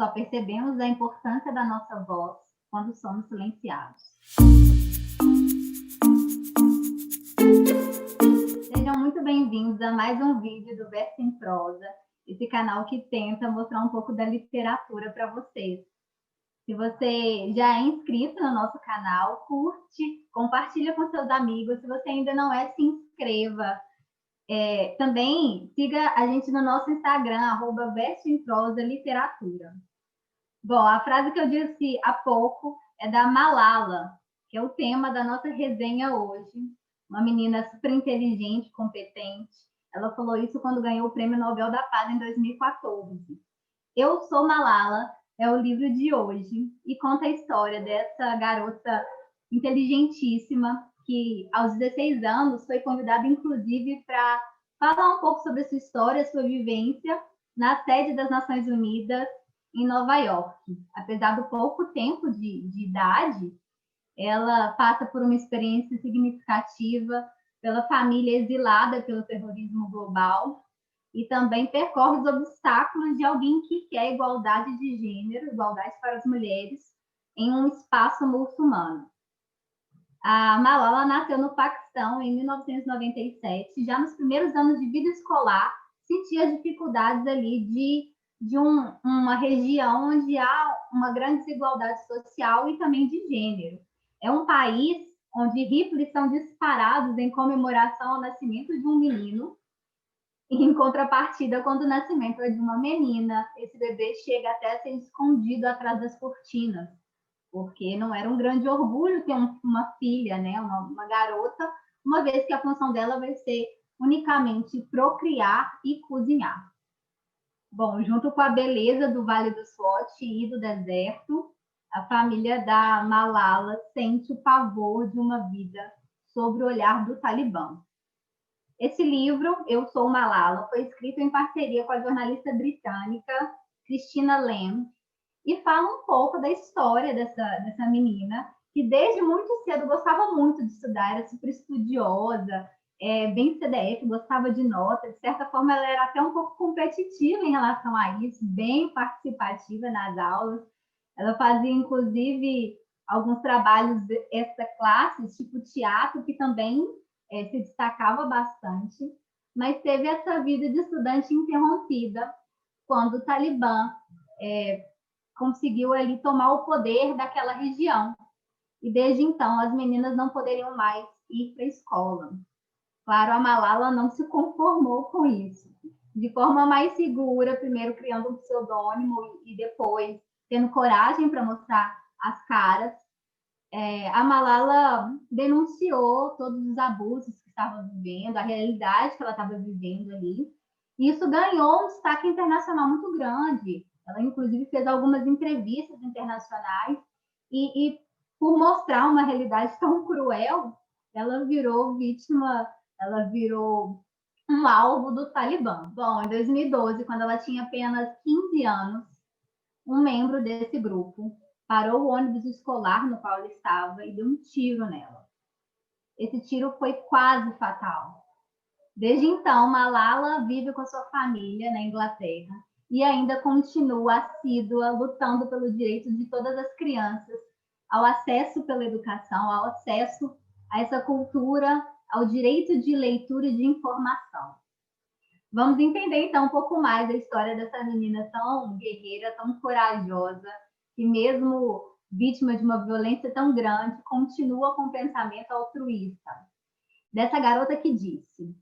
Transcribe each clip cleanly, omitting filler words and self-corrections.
Só percebemos a importância da nossa voz quando somos silenciados. Sejam muito bem-vindos a mais um vídeo do Verso em Prosa, esse canal que tenta mostrar um pouco da literatura para vocês. Se você já é inscrito no nosso canal, curte, compartilha com seus amigos. Se você ainda não é, se inscreva. Também siga a gente no nosso Instagram, @versoemprosa-literatura. Bom, a frase que eu disse há pouco é da Malala, que é o tema da nossa resenha hoje. Uma menina super inteligente, competente. Ela falou isso quando ganhou o Prêmio Nobel da Paz em 2014. Eu Sou Malala é o livro de hoje e conta a história dessa garota inteligentíssima que, aos 16 anos, foi convidada, inclusive, para falar um pouco sobre a sua história, sua vivência na sede das Nações Unidas, em Nova York. Apesar do pouco tempo de idade, ela passa por uma experiência significativa pela família exilada pelo terrorismo global e também percorre os obstáculos de alguém que quer igualdade de gênero, igualdade para as mulheres, em um espaço muçulmano. A Malala nasceu no Paquistão em 1997. Já nos primeiros anos de vida escolar, sentia as dificuldades ali de uma região onde há uma grande desigualdade social e também de gênero. É um país onde rifles são disparados em comemoração ao nascimento de um menino, e em contrapartida, quando o nascimento é de uma menina, esse bebê chega até a ser escondido atrás das cortinas, porque não era um grande orgulho ter uma filha, né, uma garota, uma vez que a função dela vai ser unicamente procriar e cozinhar. Bom, junto com a beleza do Vale do Swat e do deserto, a família da Malala sente o pavor de uma vida sob o olhar do Talibã. Esse livro, Eu Sou Malala, foi escrito em parceria com a jornalista britânica Christina Lamb e fala um pouco da história dessa menina, que desde muito cedo gostava muito de estudar, era super estudiosa, bem CDF, gostava de nota, de certa forma ela era até um pouco competitiva em relação a isso, bem participativa nas aulas. Ela fazia, inclusive, alguns trabalhos extra-classes, tipo teatro, que também se destacava bastante, mas teve essa vida de estudante interrompida quando o Talibã conseguiu ali tomar o poder daquela região. E desde então as meninas não poderiam mais ir para a escola. Claro, a Malala não se conformou com isso. De forma mais segura, primeiro criando um pseudônimo e depois tendo coragem para mostrar as caras, a Malala denunciou todos os abusos que estava vivendo, a realidade que ela estava vivendo ali. E isso ganhou um destaque internacional muito grande. Ela, inclusive, fez algumas entrevistas internacionais e por mostrar uma realidade tão cruel, ela virou vítima, ela virou um alvo do Talibã. Bom, em 2012, quando ela tinha apenas 15 anos, um membro desse grupo parou o ônibus escolar no qual ela estava e deu um tiro nela. Esse tiro foi quase fatal. Desde então, Malala vive com a sua família na Inglaterra e ainda continua assídua, lutando pelo direito de todas as crianças ao acesso pela educação, ao acesso a essa cultura, ao direito de leitura e de informação. Vamos entender, então, um pouco mais da história dessa menina tão guerreira, tão corajosa, que mesmo vítima de uma violência tão grande, continua com um pensamento altruísta. Dessa garota que disse: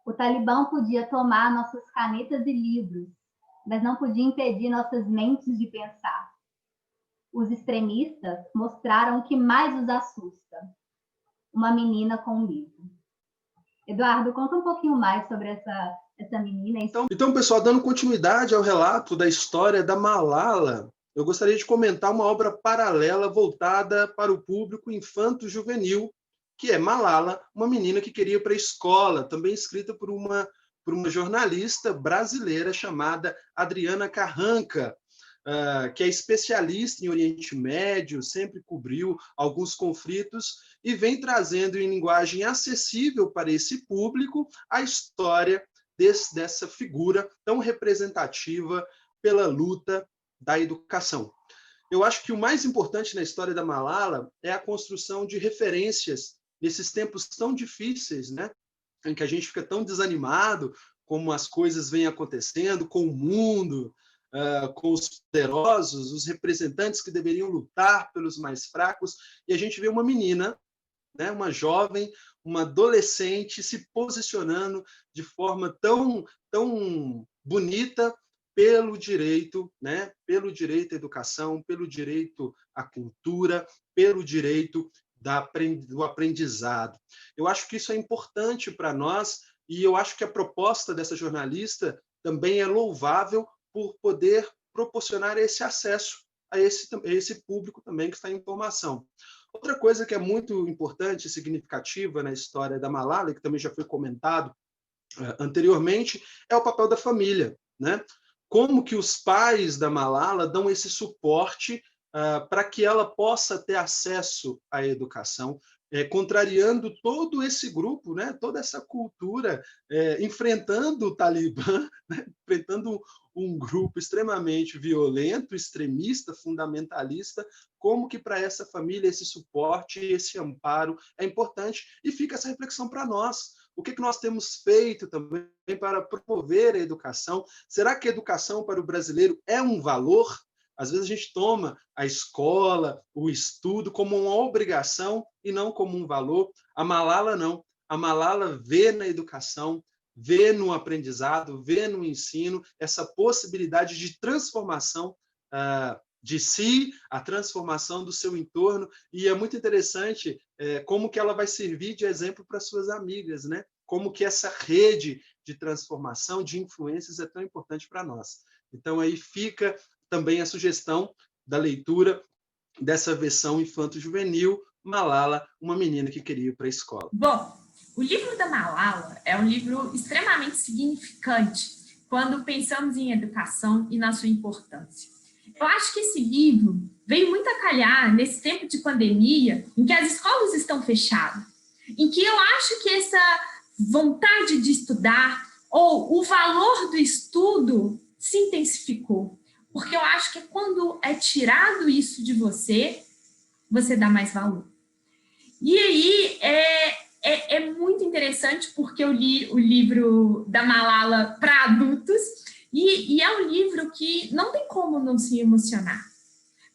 o Talibã podia tomar nossas canetas e livros, mas não podia impedir nossas mentes de pensar. Os extremistas mostraram o que mais os assusta: uma menina com um livro. Eduardo, conta um pouquinho mais sobre essa menina. Então, pessoal, dando continuidade ao relato da história da Malala, eu gostaria de comentar uma obra paralela voltada para o público infanto-juvenil, que é Malala, uma menina que queria ir para a escola, também escrita por uma jornalista brasileira chamada Adriana Carranca, que é especialista em Oriente Médio, sempre cobriu alguns conflitos e vem trazendo em linguagem acessível para esse público a história dessa figura tão representativa pela luta da educação. Eu acho que o mais importante na história da Malala é a construção de referências nesses tempos tão difíceis, né? Em que a gente fica tão desanimado, como as coisas vêm acontecendo com o mundo, com os poderosos, os representantes que deveriam lutar pelos mais fracos, e a gente vê uma menina, né, uma jovem, uma adolescente se posicionando de forma tão bonita pelo direito, né, pelo direito à educação, pelo direito à cultura, pelo direito do aprendizado. Eu acho que isso é importante para nós e eu acho que a proposta dessa jornalista também é louvável por poder proporcionar esse acesso a esse público também que está em formação. Outra coisa que é muito importante e significativa na história da Malala, que também já foi comentado anteriormente, é o papel da família, né? Como que os pais da Malala dão esse suporte para que ela possa ter acesso à educação, contrariando todo esse grupo, né? Toda essa cultura, enfrentando o Talibã, né? Enfrentando um grupo extremamente violento, extremista, fundamentalista, como que para essa família esse suporte, esse amparo é importante, e fica essa reflexão para nós. O que nós temos feito também para promover a educação? Será que a educação para o brasileiro é um valor? Às vezes a gente toma a escola, o estudo como uma obrigação e não como um valor. A Malala não. A Malala vê na educação, vê no aprendizado, vê no ensino essa possibilidade de transformação de si, a transformação do seu entorno, e é muito interessante como que ela vai servir de exemplo para suas amigas, né? Como que essa rede de transformação, de influências é tão importante para nós. Então, aí fica também a sugestão da leitura dessa versão infanto-juvenil, Malala, uma menina que queria ir para a escola. Bom, o livro da Malala é um livro extremamente significante quando pensamos em educação e na sua importância. Eu acho que esse livro veio muito a calhar nesse tempo de pandemia, em que as escolas estão fechadas, em que eu acho que essa vontade de estudar ou o valor do estudo se intensificou, porque eu acho que quando é tirado isso de você, você dá mais valor. E aí é muito interessante porque eu li o livro da Malala para adultos e é um livro que não tem como não se emocionar.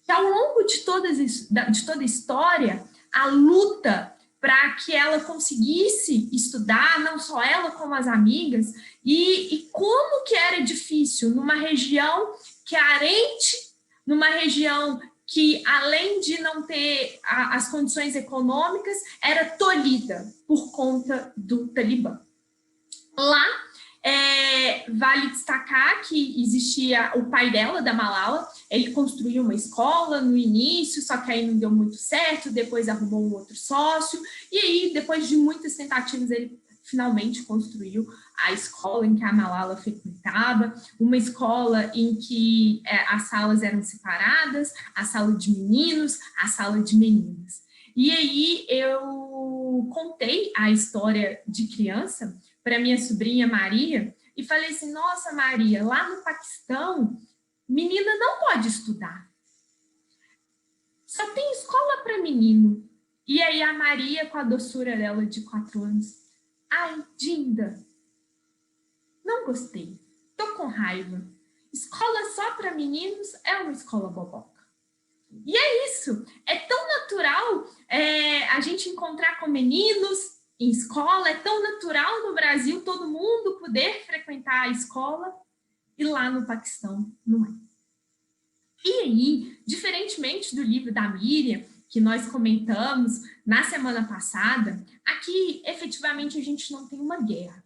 Que ao longo de toda a história, a luta para que ela conseguisse estudar, não só ela como as amigas, e como que era difícil numa região carente, numa região que, além de não ter as condições econômicas, era tolhida por conta do Talibã. Lá, vale destacar que existia o pai dela, da Malala, ele construiu uma escola no início, só que aí não deu muito certo, depois arrumou um outro sócio, e aí, depois de muitas tentativas, ele finalmente construiu a escola em que a Malala frequentava, uma escola em que as salas eram separadas, a sala de meninos, a sala de meninas. E aí eu contei a história de criança para minha sobrinha Maria e falei assim, nossa Maria, lá no Paquistão, menina não pode estudar. Só tem escola para menino. E aí a Maria, com a doçura dela de 4 anos, ai, Dinda, não gostei, tô com raiva. Escola só para meninos é uma escola boboca. E é isso, é tão natural a gente encontrar com meninos em escola, é tão natural no Brasil todo mundo poder frequentar a escola, e lá no Paquistão não é. E aí, diferentemente do livro da Miriam, que nós comentamos na semana passada, aqui efetivamente a gente não tem uma guerra.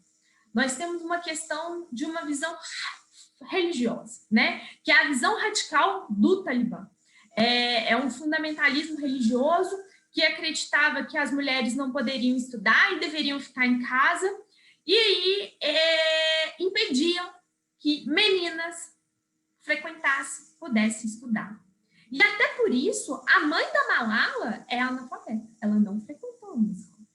Nós temos uma questão de uma visão religiosa, né? Que é a visão radical do Talibã. É um fundamentalismo religioso que acreditava que as mulheres não poderiam estudar e deveriam ficar em casa, e aí impediam que meninas frequentassem, pudessem estudar. E até por isso, a mãe da Malala é analfabeta, ela não frequentou uma escola.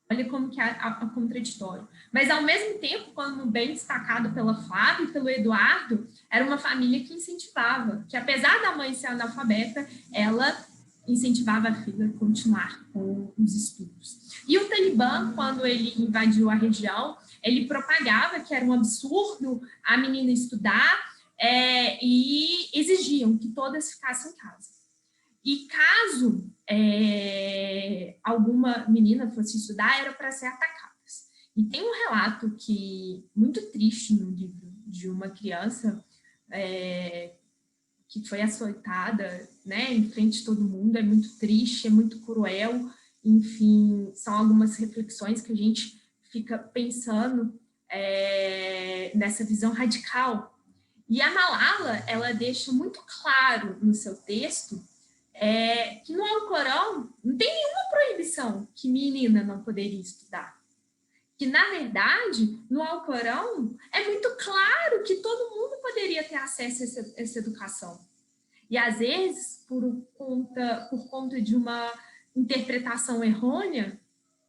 Olha como que é contraditório. Mas, ao mesmo tempo, quando bem destacado pela Flávia e pelo Eduardo, era uma família que incentivava, que apesar da mãe ser analfabeta, ela incentivava a filha a continuar com os estudos. E o Talibã, quando ele invadiu a região, ele propagava que era um absurdo a menina estudar e exigiam que todas ficassem em casa. E caso alguma menina fosse estudar, era para ser atacadas. E tem um relato muito triste no livro de uma criança que foi açoitada, né, em frente de todo mundo. É muito triste, é muito cruel. Enfim, são algumas reflexões que a gente fica pensando nessa visão radical. E a Malala, ela deixa muito claro no seu texto que no Alcorão não tem nenhuma proibição que menina não poderia estudar. Que, na verdade, no Alcorão é muito claro que todo mundo poderia ter acesso a essa educação. E, às vezes, por conta de uma interpretação errônea,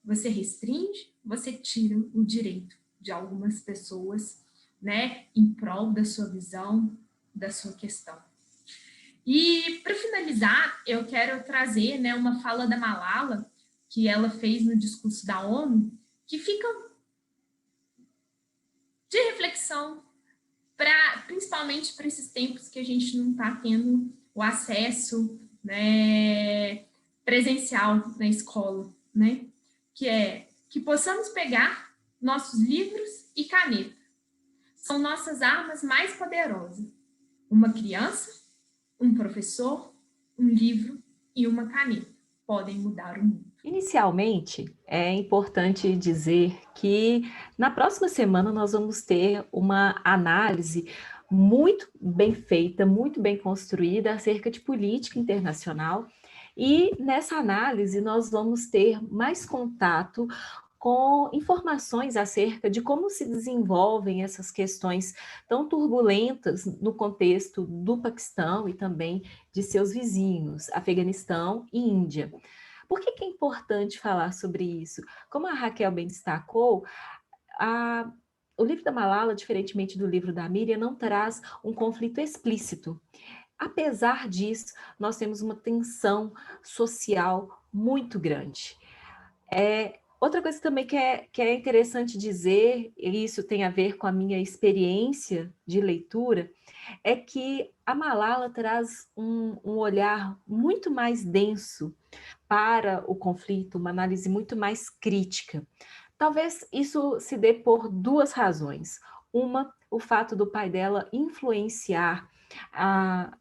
você restringe, você tira o direito de algumas pessoas, né, em prol da sua visão, da sua questão. E, para finalizar, eu quero trazer, né, uma fala da Malala, que ela fez no discurso da ONU, que fica de reflexão, principalmente para esses tempos que a gente não está tendo o acesso, né, presencial na escola, né? Que é que possamos pegar nossos livros e caneta. São nossas armas mais poderosas. Uma criança, um professor, um livro e uma caneta podem mudar o mundo. Inicialmente, é importante dizer que na próxima semana nós vamos ter uma análise muito bem feita, muito bem construída acerca de política internacional, e nessa análise nós vamos ter mais contato com informações acerca de como se desenvolvem essas questões tão turbulentas no contexto do Paquistão e também de seus vizinhos, Afeganistão e Índia. Por que é importante falar sobre isso? Como a Raquel bem destacou, o livro da Malala, diferentemente do livro da Miriam, não traz um conflito explícito. Apesar disso, nós temos uma tensão social muito grande. Outra coisa também que é interessante dizer, e isso tem a ver com a minha experiência de leitura, é que a Malala traz um olhar muito mais denso para o conflito, uma análise muito mais crítica. Talvez isso se dê por duas razões. Uma, o fato do pai dela influenciar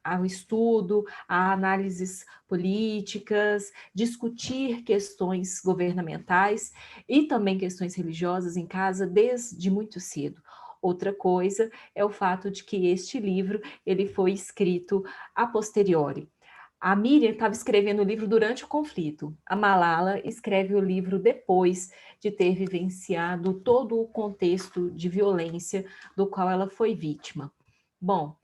ao estudo, a análises políticas, discutir questões governamentais e também questões religiosas em casa desde muito cedo. Outra coisa é o fato de que este livro ele foi escrito a posteriori. A Miriam estava escrevendo o livro durante o conflito. A Malala escreve o livro depois de ter vivenciado todo o contexto de violência do qual ela foi vítima. Bom,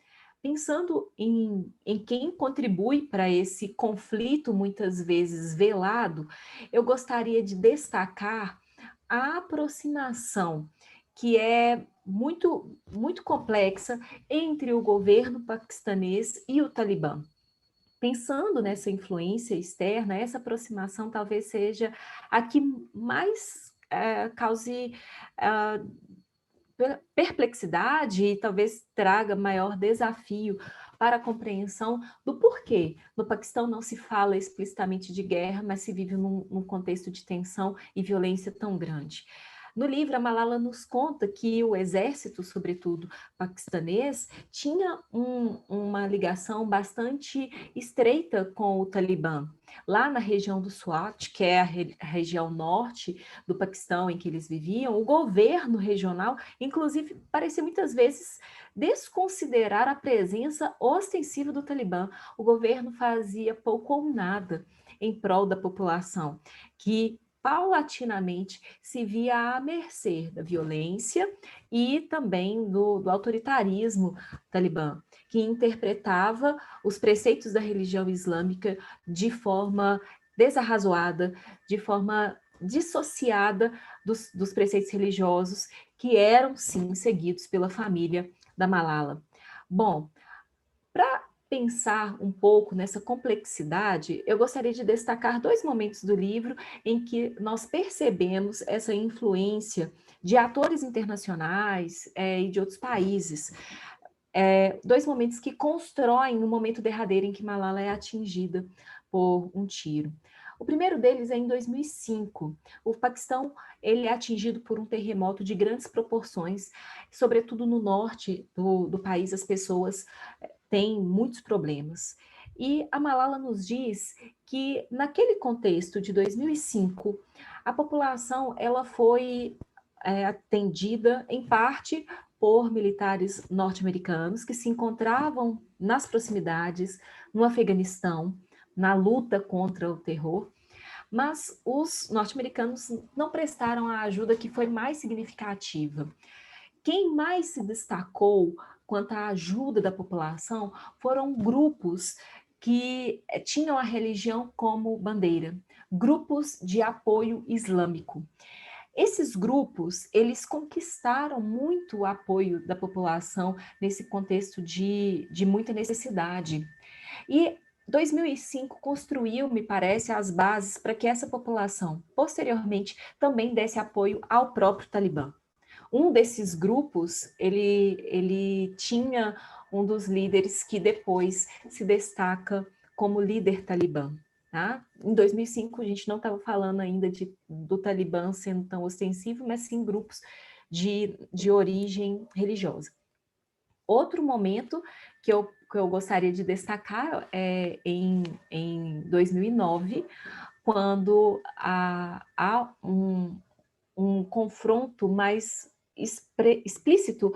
pensando em quem contribui para esse conflito muitas vezes velado, eu gostaria de destacar a aproximação que é muito, muito complexa entre o governo paquistanês e o Talibã. Pensando nessa influência externa, essa aproximação talvez seja a que mais cause perplexidade e talvez traga maior desafio para a compreensão do porquê. No Paquistão não se fala explicitamente de guerra, mas se vive num contexto de tensão e violência tão grande. No livro, a Malala nos conta que o exército, sobretudo paquistanês, tinha uma ligação bastante estreita com o Talibã. Lá na região do Swat, que é a região norte do Paquistão em que eles viviam, o governo regional, inclusive, parecia muitas vezes desconsiderar a presença ostensiva do Talibã. O governo fazia pouco ou nada em prol da população, que paulatinamente se via à mercê da violência e também do autoritarismo talibã, que interpretava os preceitos da religião islâmica de forma desarrazoada, de forma dissociada dos preceitos religiosos que eram, sim, seguidos pela família da Malala. Bom, para pensar um pouco nessa complexidade, eu gostaria de destacar 2 momentos do livro em que nós percebemos essa influência de atores internacionais e de outros países. 2 momentos que constroem o momento derradeiro em que Malala é atingida por um tiro. O primeiro deles é em 2005. O Paquistão ele é atingido por um terremoto de grandes proporções, sobretudo no norte do país, as pessoas têm muitos problemas. E a Malala nos diz que, naquele contexto de 2005, a população ela foi atendida, em parte, por militares norte-americanos que se encontravam nas proximidades, no Afeganistão, na luta contra o terror, mas os norte-americanos não prestaram a ajuda que foi mais significativa. Quem mais se destacou quanto à ajuda da população foram grupos que tinham a religião como bandeira, grupos de apoio islâmico. Esses grupos, eles conquistaram muito o apoio da população nesse contexto de muita necessidade. E 2005 construiu, me parece, as bases para que essa população, posteriormente, também desse apoio ao próprio Talibã. Um desses grupos, ele tinha um dos líderes que depois se destaca como líder talibã. Tá? Em 2005, a gente não estava falando ainda do Talibã sendo tão ostensivo, mas sim grupos de origem religiosa. Outro momento que eu gostaria de destacar é em 2009, quando há um confronto mais explícito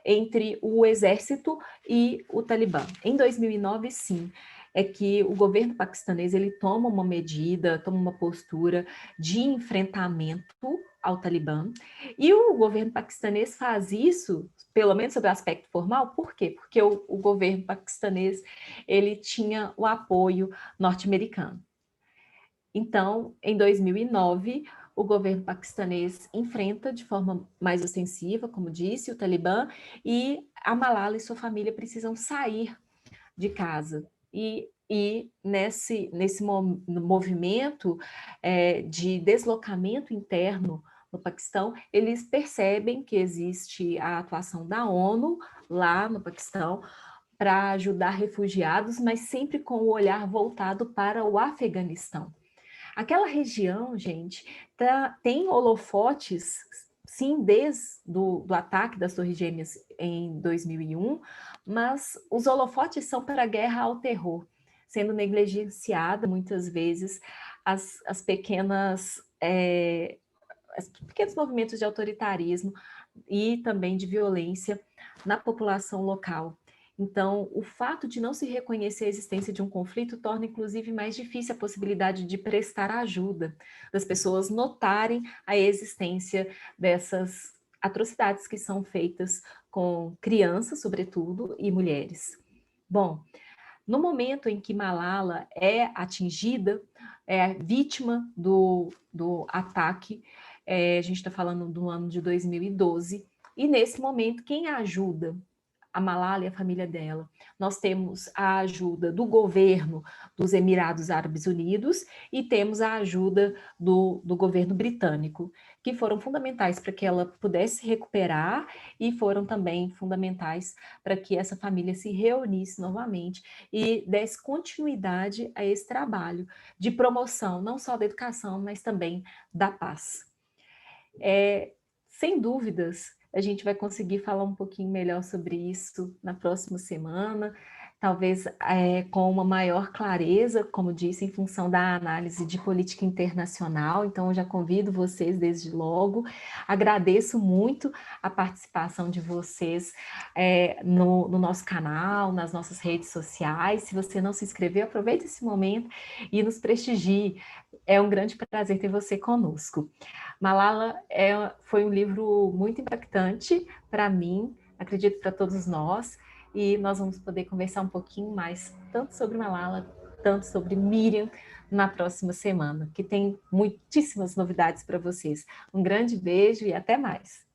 entre o exército e o Talibã. Em 2009, sim, é que o governo paquistanês ele toma uma medida, toma uma postura de enfrentamento ao Talibã, e o governo paquistanês faz isso, pelo menos sob o aspecto formal, por quê? Porque o governo paquistanês ele tinha o apoio norte-americano. Então, em 2009, o governo paquistanês enfrenta de forma mais ostensiva, como disse, o Talibã, e a Malala e sua família precisam sair de casa. E nesse movimento de deslocamento interno no Paquistão, eles percebem que existe a atuação da ONU lá no Paquistão para ajudar refugiados, mas sempre com o olhar voltado para o Afeganistão. Aquela região, gente, tem holofotes, sim, desde do ataque das Torres Gêmeas em 2001, mas os holofotes são para a guerra ao terror, sendo negligenciada muitas vezes os pequenos movimentos de autoritarismo e também de violência na população local. Então, o fato de não se reconhecer a existência de um conflito torna, inclusive, mais difícil a possibilidade de prestar ajuda, das pessoas notarem a existência dessas atrocidades que são feitas com crianças, sobretudo, e mulheres. Bom, no momento em que Malala é atingida, é vítima do ataque, a gente está falando do ano de 2012, e nesse momento, quem a ajuda? A Malala e a família dela. Nós temos a ajuda do governo dos Emirados Árabes Unidos e temos a ajuda do governo britânico, que foram fundamentais para que ela pudesse recuperar e foram também fundamentais para que essa família se reunisse novamente e desse continuidade a esse trabalho de promoção, não só da educação, mas também da paz. Sem dúvidas, a gente vai conseguir falar um pouquinho melhor sobre isso na próxima semana, talvez com uma maior clareza, como disse, em função da análise de política internacional. Então, eu já convido vocês desde logo. Agradeço muito a participação de vocês no nosso canal, nas nossas redes sociais. Se você não se inscreveu, aproveite esse momento e nos prestigie. É um grande prazer ter você conosco. Malala foi um livro muito impactante para mim, acredito para todos nós, e nós vamos poder conversar um pouquinho mais, tanto sobre Malala tanto sobre Miriam na próxima semana, que tem muitíssimas novidades para vocês. Um grande beijo e até mais.